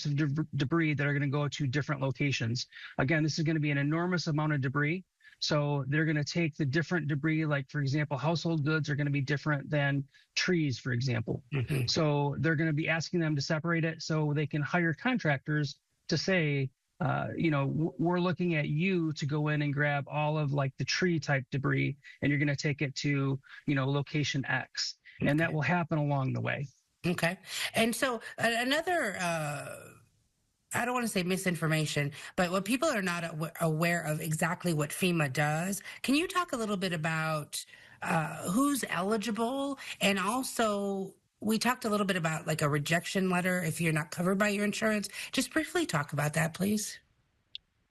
types of debris that are going to go to different locations. Again, this is going to be an enormous amount of debris. So they're going to take the different debris, like, for example, household goods are going to be different than trees, for example. Mm-hmm. So they're going to be asking them to separate it so they can hire contractors to say, we're looking at you to go in and grab all of like the tree type debris, and you're going to take it to, location X. And that will happen along the way. Okay. And so another, I don't want to say misinformation, but when people are not aware of exactly what FEMA does, can you talk a little bit about who's eligible? And also, we talked a little bit about like a rejection letter if you're not covered by your insurance. Just briefly talk about that, please.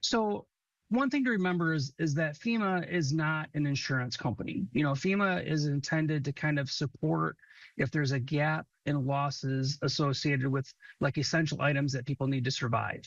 So one thing to remember is that FEMA is not an insurance company. FEMA is intended to kind of support if there's a gap in losses associated with like essential items that people need to survive.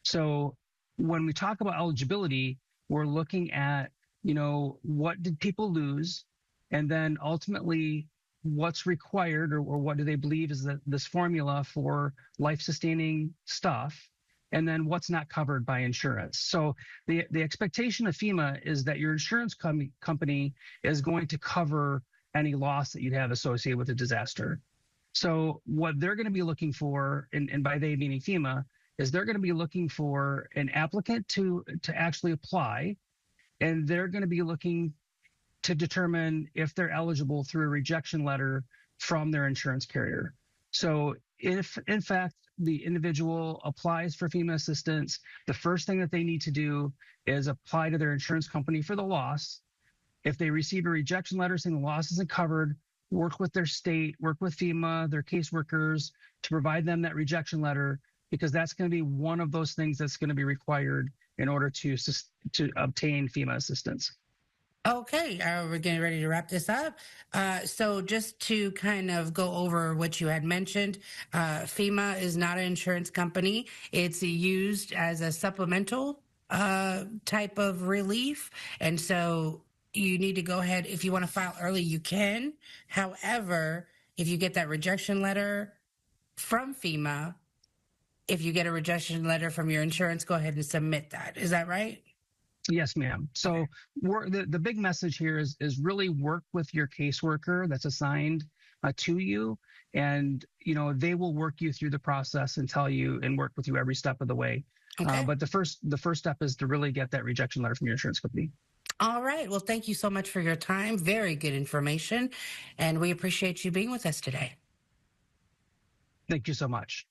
So when we talk about eligibility, we're looking at, what did people lose? And then ultimately what's required or what do they believe is this formula for life-sustaining stuff, and then what's not covered by insurance. So the expectation of FEMA is that your insurance company is going to cover any loss that you'd have associated with a disaster. So what they're going to be looking for, and by they meaning FEMA, is they're going to be looking for an applicant to actually apply, and they're going to be looking to determine if they're eligible through a rejection letter from their insurance carrier. So if, in fact, the individual applies for FEMA assistance, the first thing that they need to do is apply to their insurance company for the loss. If they receive a rejection letter saying the loss isn't covered, work with their state, work with FEMA, their caseworkers to provide them that rejection letter, because that's going to be one of those things that's going to be required in order to obtain FEMA assistance. Okay, we're getting ready to wrap this up. So just to kind of go over what you had mentioned, FEMA is not an insurance company. It's used as a supplemental type of relief. And so you need to go ahead. If you want to file early, you can. However, if you get that rejection letter from FEMA, if you get a rejection letter from your insurance, go ahead and submit that. Is that right? Yes, ma'am. So the big message here is really work with your caseworker that's assigned to you, and they will work you through the process and tell you and work with you every step of the way. Okay. But the first step is to really get that rejection letter from your insurance company. All right. Well, thank you so much for your time. Very good information, and we appreciate you being with us today. Thank you so much.